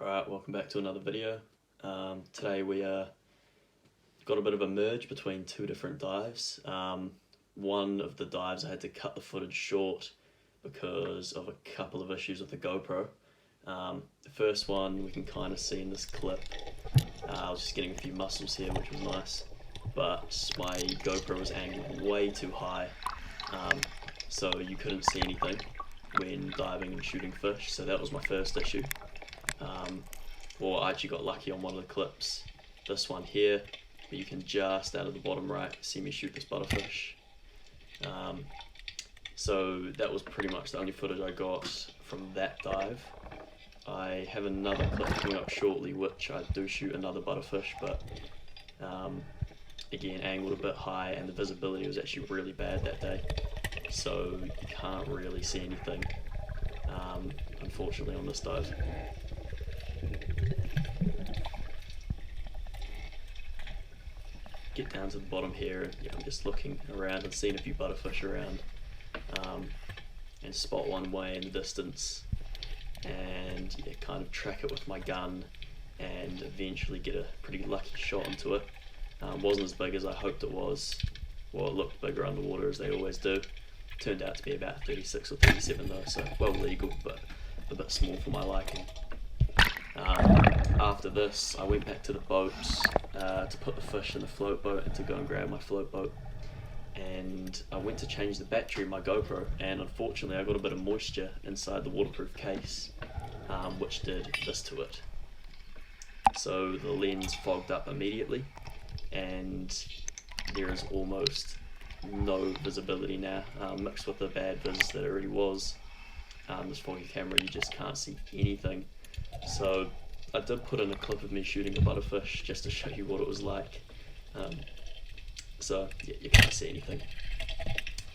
Alright, welcome back to another video. Today we got a bit of a merge between two different dives. One of the dives I had to cut the footage short because of a couple of issues with the GoPro. The first one we can kind of see in this clip. I was just getting a few mussels here, which was nice, but my GoPro was angled way too high, so you couldn't see anything when diving and shooting fish, so that was my first issue. Well, I actually got lucky on one of the clips, this one here, but you can just out of the bottom right see me shoot this butterfish. So that was pretty much the only footage I got from that dive. I have another clip coming up shortly which I do shoot another butterfish, but again angled a bit high and the visibility was actually really bad that day, so you can't really see anything unfortunately on this dive. Get down to the bottom here and I'm just looking around and seeing a few butterfish around, and spot one way in the distance and kind of track it with my gun and eventually get a pretty lucky shot into it. Wasn't as big as I hoped it was. Well, it looked bigger underwater as they always do. Turned out to be about 36 or 37 though, so well legal but a bit small for my liking. After this I went back to the boat to put the fish in the float boat and to go and grab my float boat, and I went to change the battery in my GoPro, and unfortunately I got a bit of moisture inside the waterproof case, which did this to it. So the lens fogged up immediately and there is almost no visibility now, mixed with the bad vis that it already was. This foggy camera, you just can't see anything. So I did put in a clip of me shooting a butterfish just to show you what it was like. So yeah, you can't see anything.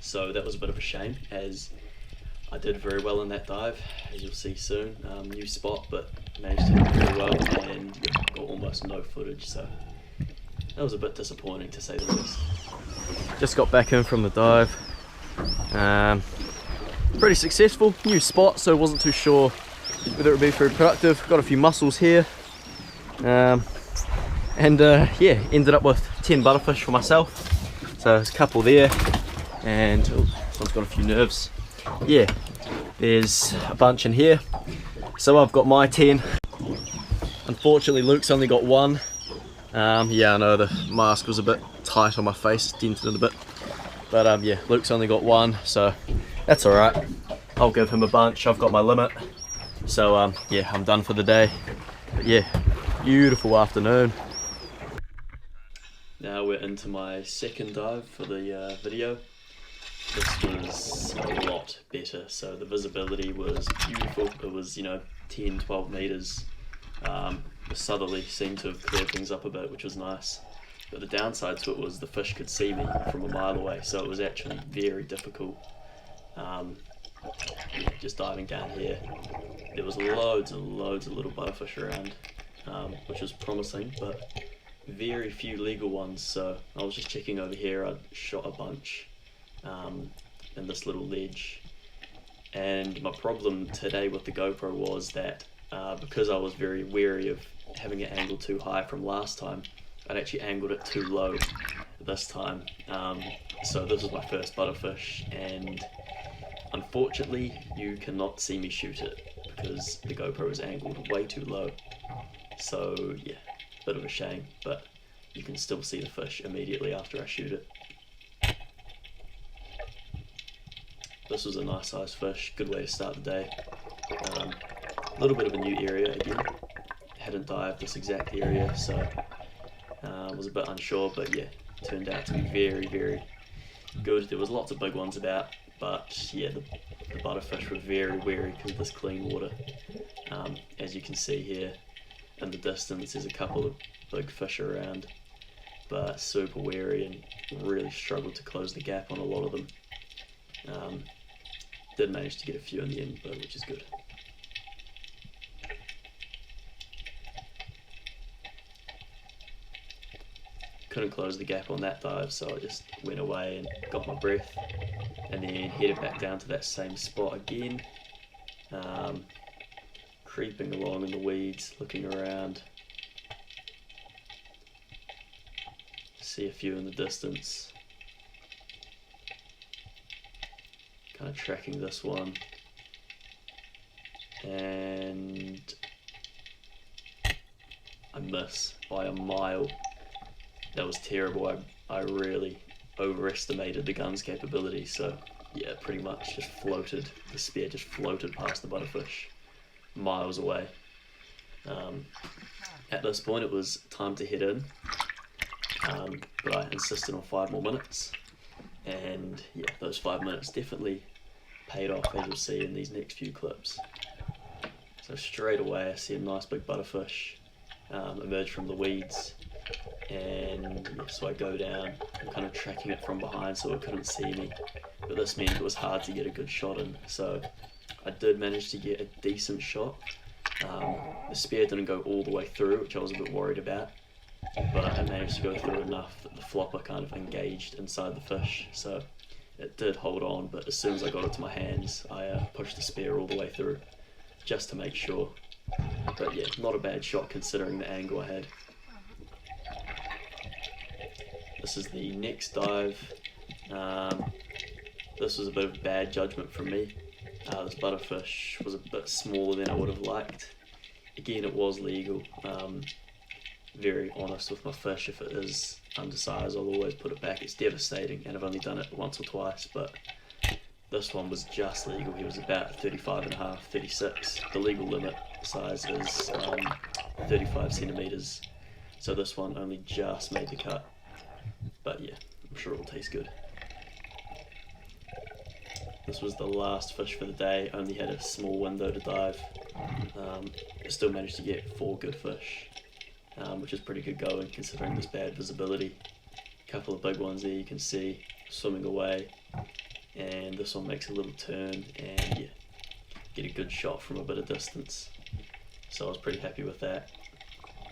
So that was a bit of a shame, as I did very well in that dive, as you'll see soon. New spot, but managed to do very well and got almost no footage, so that was a bit disappointing to say the least. Just got back in from the dive. Pretty successful, new spot, so wasn't too sure whether it would be very productive. Got a few mussels here, yeah, ended up with 10 butterfish for myself. So there's a couple there, and this one's got a few nerves. Yeah, there's a bunch in here. So I've got my 10. Unfortunately, Luke's only got one. Yeah, I know the mask was a bit tight on my face, dented it a bit. But yeah, Luke's only got one, so that's alright. I'll give him a bunch, I've got my limit. So yeah, I'm done for the day. But yeah, beautiful afternoon. Now we're into my second dive for the video. This was a lot better, so the visibility was beautiful. It was, 10-12 meters. The southerly seemed to have cleared things up a bit, which was nice. But the downside to it was the fish could see me from a mile away, so it was actually very difficult. Just diving down here, there was loads and loads of little butterfish around, which was promising, but very few legal ones. So I was just checking over here. I'd shot a bunch in this little ledge, and my problem today with the GoPro was that because I was very wary of having it angled too high from last time, I'd actually angled it too low this time. So this was my first butterfish, and unfortunately you cannot see me shoot it because the GoPro is angled way too low. So yeah, bit of a shame, but you can still see the fish immediately after I shoot it. This was a nice sized fish, good way to start the day. A little bit of a new area again, hadn't dived this exact area, so was a bit unsure, but yeah, turned out to be very, very good. There was lots of big ones about, but yeah, the butterfish were very wary because of this clean water. As you can see here in the distance, there's a couple of big fish around, but super wary and really struggled to close the gap on a lot of them. Did manage to get a few in the end, but which is good. Couldn't close the gap on that dive, so I just went away and got my breath, and then headed back down to that same spot again. creeping along in the weeds, looking around. See a few in the distance. Kind of tracking this one. And I miss by a mile. That was terrible. I really overestimated the gun's capability, so yeah, pretty much just floated. The spear just floated past the butterfish, miles away. At this point it was time to head in, but I insisted on 5 more minutes, and yeah, those 5 minutes definitely paid off, as you'll see in these next few clips. So straight away I see a nice big butterfish emerge from the weeds, and yeah, so I go down. I'm kind of tracking it from behind so it couldn't see me, but this meant it was hard to get a good shot in, so I did manage to get a decent shot. The spear didn't go all the way through, which I was a bit worried about, but I managed to go through enough that the flopper kind of engaged inside the fish, so it did hold on. But as soon as I got it to my hands, I pushed the spear all the way through just to make sure. But yeah, not a bad shot considering the angle I had. This is the next dive. This was a bit of bad judgment from me. This butterfish was a bit smaller than I would have liked. Again, it was legal. Very honest with my fish. If it is undersized, I'll always put it back. It's devastating, and I've only done it once or twice, but this one was just legal. He was about 35.5, 36. The legal limit size is 35 centimeters, so this one only just made the cut. But yeah, I'm sure it'll taste good. This was the last fish for the day. Only had a small window to dive. I still managed to get 4 good fish, which is pretty good going considering this bad visibility. A couple of big ones there you can see swimming away, and this one makes a little turn, and yeah, get a good shot from a bit of distance. So I was pretty happy with that.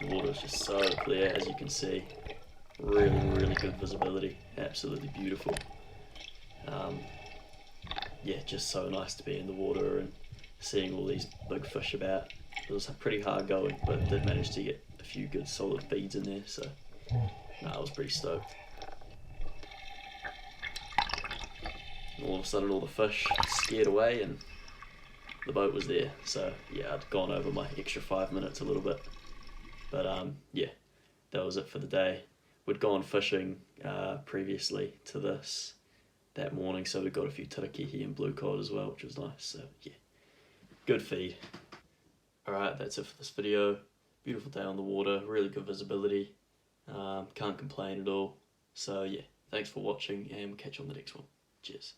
The water is just so clear, as you can see. Really good visibility, absolutely beautiful. Yeah, just so nice to be in the water and seeing all these big fish about. It was pretty hard going, but did manage to get a few good solid feeds in there, so no, I was pretty stoked. And all of a sudden all the fish scared away and the boat was there. So yeah, I'd gone over my extra 5 minutes a little bit, but yeah, that was it for the day. We'd gone fishing previously to this that morning, so we got a few tarakihi and blue cod as well, which was nice. So yeah, good feed. Alright, that's it for this video. Beautiful day on the water, really good visibility. Can't complain at all. So yeah, thanks for watching, and we'll catch you on the next one. Cheers.